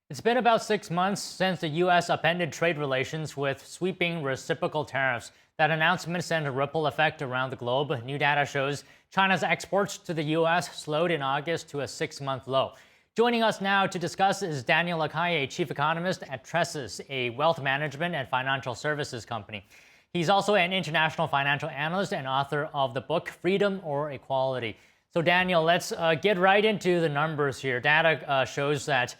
It's been about 6 months since the U.S. upended trade relations with sweeping reciprocal tariffs. That announcement sent a ripple effect around the globe. New data shows China's exports to the U.S. slowed in August to a 6-month low. Joining us now to discuss is Daniel Lacalle, chief economist at Tressis, a wealth management and financial services company. He's also an international financial analyst and author of the book Freedom or Equality. So, Daniel, let's get right into the numbers here. Data shows that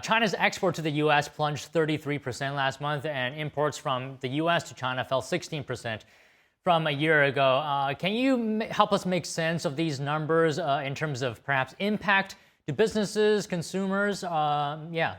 China's export to the U.S. plunged 33% last month, and imports from the U.S. to China fell 16% from a year ago. Can you help us make sense of these numbers in terms of perhaps impact to businesses, consumers? Yeah.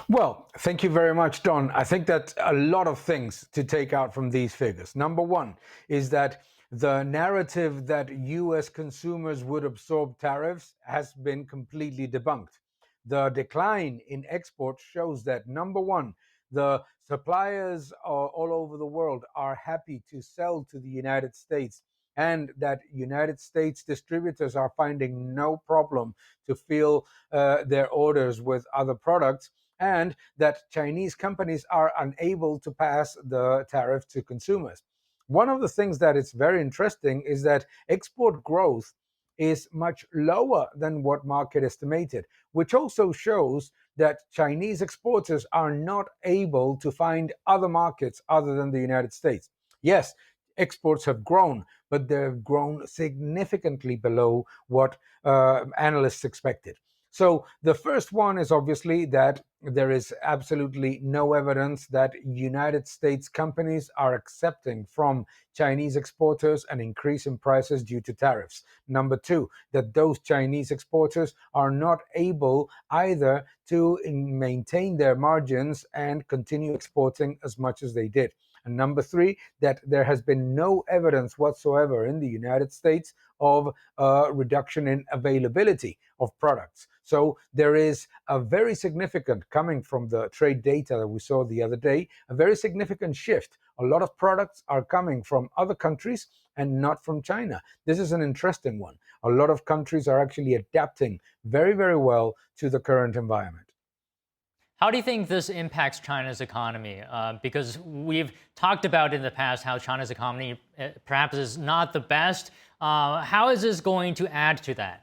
Well, thank you very much, Don. I think that a lot of things to take out from these figures. Number one is that the narrative that US consumers would absorb tariffs has been completely debunked. The decline in exports shows that, number one, the suppliers all over the world are happy to sell to the United States, and that United States distributors are finding no problem to fill their orders with other products, and that Chinese companies are unable to pass the tariff to consumers. One of the things that is very interesting is that export growth is much lower than what market estimated, which also shows that Chinese exporters are not able to find other markets other than the United States. Yes, exports have grown, but they've grown significantly below what analysts expected. So the first one is obviously that there is absolutely no evidence that United States companies are accepting from Chinese exporters an increase in prices due to tariffs. Number two, that those Chinese exporters are not able either to maintain their margins and continue exporting as much as they did. And number three, that there has been no evidence whatsoever in the United States of a reduction in availability of products. So there is a very significant, coming from the trade data that we saw the other day, a very significant shift. A lot of products are coming from other countries and not from China. This is an interesting one. A lot of countries are actually adapting very, very well to the current environment. How do you think this impacts China's economy? Because we've talked about in the past how China's economy perhaps is not the best. How is this going to add to that?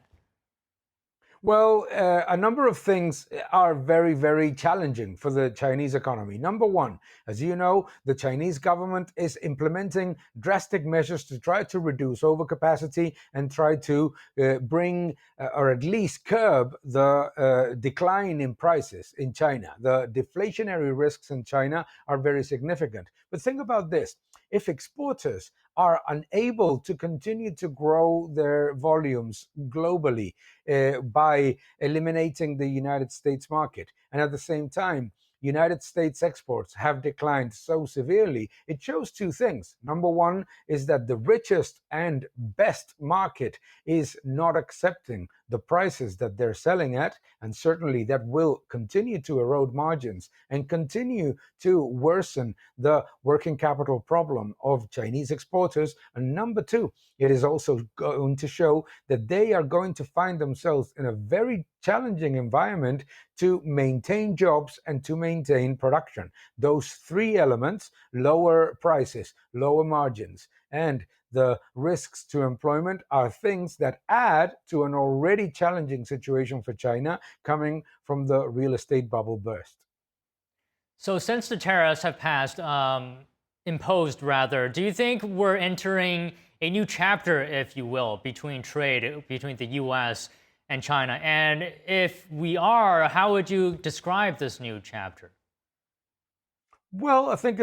Well, a number of things are very, very challenging for the Chinese economy. Number one, as you know, the Chinese government is implementing drastic measures to try to reduce overcapacity and try to bring or at least curb the decline in prices in China. The deflationary risks in China are very significant. But think about this. If exporters are unable to continue to grow their volumes globally by eliminating the United States market, and at the same time, United States exports have declined so severely, it shows two things. Number one is that the richest and best market is not accepting the prices that they're selling at, and certainly that will continue to erode margins and continue to worsen the working capital problem of Chinese exporters. And number two, it is also going to show that they are going to find themselves in a very challenging environment to maintain jobs and to maintain production. Those three elements, lower prices, lower margins, and the risks to employment, are things that add to an already challenging situation for China coming from the real estate bubble burst. So, since the tariffs have passed, imposed rather, do you think we're entering a new chapter, if you will, between trade between the U.S. and China? And if we are, how would you describe this new chapter? Well, I think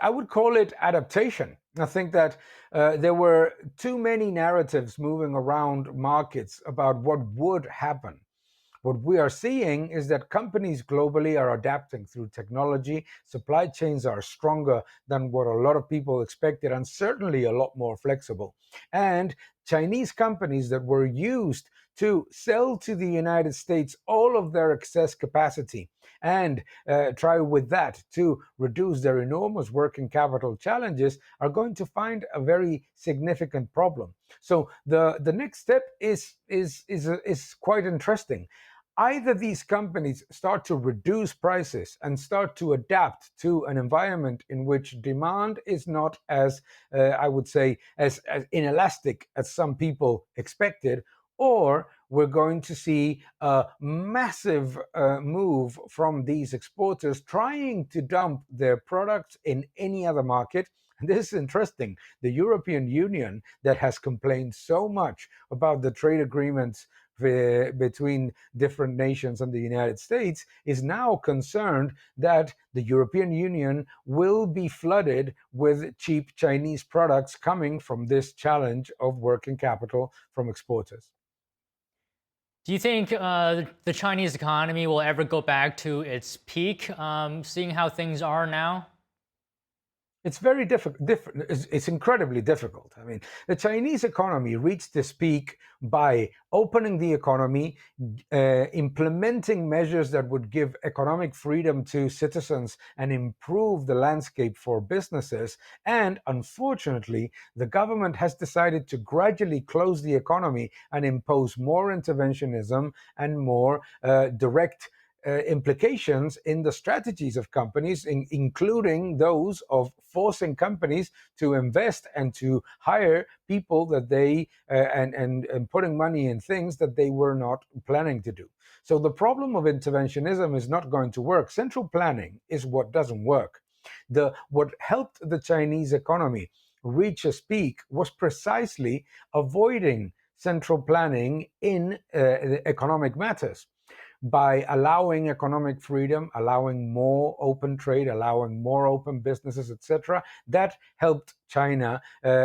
I would call it adaptation. I think that there were too many narratives moving around markets about what would happen. What we are seeing is that companies globally are adapting through technology. Supply chains are stronger than what a lot of people expected, and certainly a lot more flexible. And Chinese companies that were used to sell to the United States all of their excess capacity and try with that to reduce their enormous working capital challenges are going to find a very significant problem. So the next step is quite interesting. either these companies start to reduce prices and start to adapt to an environment in which demand is not as, I would say, as inelastic as some people expected, or we're going to see a massive move from these exporters trying to dump their products in any other market. And this is interesting. The European Union, that has complained so much about the trade agreements between different nations and the United States, is now concerned that the European Union will be flooded with cheap Chinese products coming from this challenge of working capital from exporters. Do you think the Chinese economy will ever go back to its peak, seeing how things are now? It's very difficult. It's incredibly difficult. I mean, the Chinese economy reached this peak by opening the economy, implementing measures that would give economic freedom to citizens and improve the landscape for businesses. And unfortunately, the government has decided to gradually close the economy and impose more interventionism and more direct implications in the strategies of companies, including those of forcing companies to invest and to hire people that they and putting money in things that they were not planning to do. So the problem of interventionism is not going to work. Central planning is what doesn't work. What helped the Chinese economy reach a peak was precisely avoiding central planning in economic matters, by allowing economic freedom, allowing more open trade, allowing more open businesses, etc. That helped China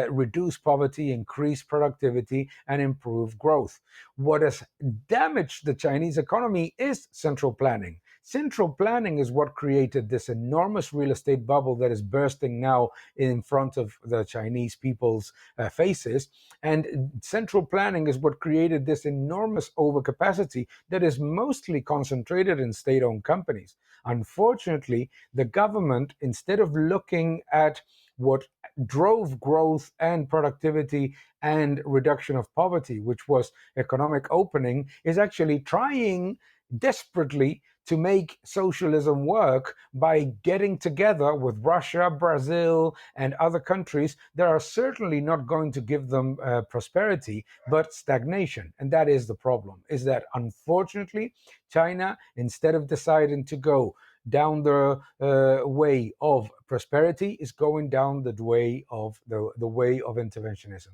reduce poverty, increase productivity, and improve growth. What has damaged the Chinese economy is central planning. Central planning is what created this enormous real estate bubble that is bursting now in front of the Chinese people's faces. And central planning is what created this enormous overcapacity that is mostly concentrated in state-owned companies. Unfortunately, the government, instead of looking at what drove growth and productivity and reduction of poverty, which was economic opening, is actually trying desperately to make socialism work by getting together with Russia, Brazil, and other countries that are certainly not going to give them prosperity, but stagnation. And that is the problem, is that unfortunately, China, instead of deciding to go down the way of prosperity, is going down the way of the way of interventionism.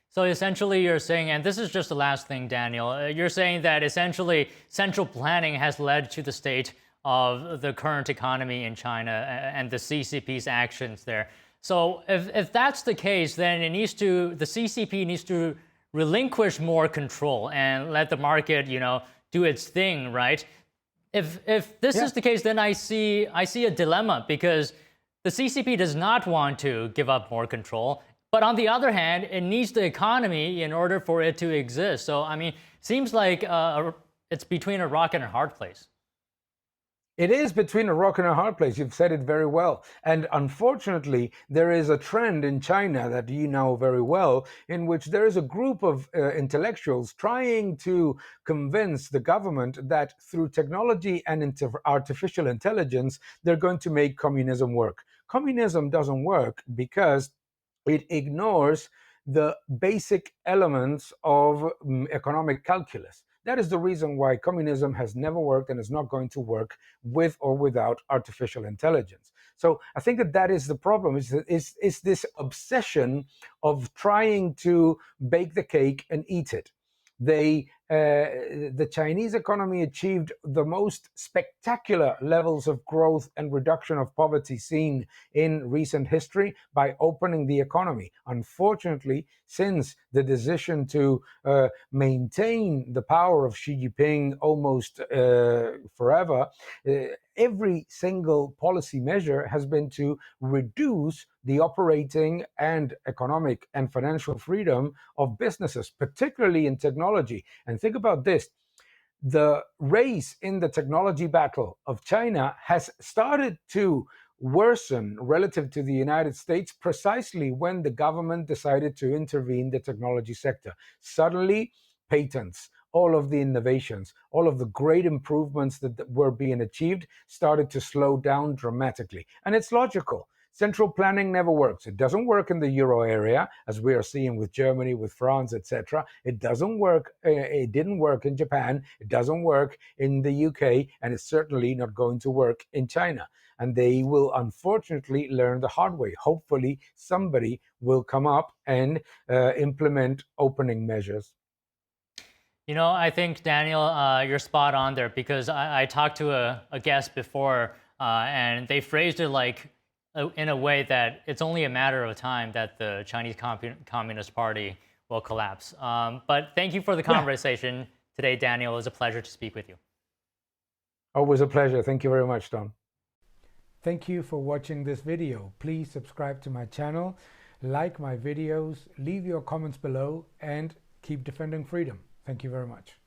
So essentially, you're saying, and this is just the last thing, Daniel, you're saying that essentially central planning has led to the state of the current economy in China and the CCP's actions there. So if that's the case, then the CCP needs to relinquish more control and let the market, do its thing, right? If this is the case, then I see a dilemma, because the CCP does not want to give up more control. But on the other hand, it needs the economy in order for it to exist. So, I mean, seems like it's between a rock and a hard place. It is between a rock and a hard place. You've said it very well. And unfortunately, there is a trend in China that you know very well, in which there is a group of intellectuals trying to convince the government that through technology and artificial intelligence, they're going to make communism work. Communism doesn't work because it ignores the basic elements of economic calculus. That is the reason why communism has never worked and is not going to work with or without artificial intelligence. So I think that is the problem, is this obsession of trying to bake the cake and eat it. The Chinese economy achieved the most spectacular levels of growth and reduction of poverty seen in recent history by opening the economy. Unfortunately, since the decision to maintain the power of Xi Jinping almost forever, every single policy measure has been to reduce the operating and economic and financial freedom of businesses, particularly in technology. And think about this. The race in the technology battle of China has started to worsen relative to the United States precisely when the government decided to intervene in the technology sector. Suddenly, patents all of the innovations, all of the great improvements that were being achieved started to slow down dramatically. And it's logical. Central planning never works. It doesn't work in the euro area, as we are seeing with Germany, with France, etc. It doesn't work. It didn't work in Japan. It doesn't work in the UK, and it's certainly not going to work in China. And they will unfortunately learn the hard way. Hopefully, somebody will come up and implement opening measures. I think, Daniel, you're spot on there because I talked to a guest before and they phrased it like in a way that it's only a matter of time that the Chinese Communist Party will collapse. But thank you for the conversation today, Daniel. It was a pleasure to speak with you. Always a pleasure. Thank you very much, Don. Thank you for watching this video. Please subscribe to my channel, like my videos, leave your comments below, and keep defending freedom. Thank you very much.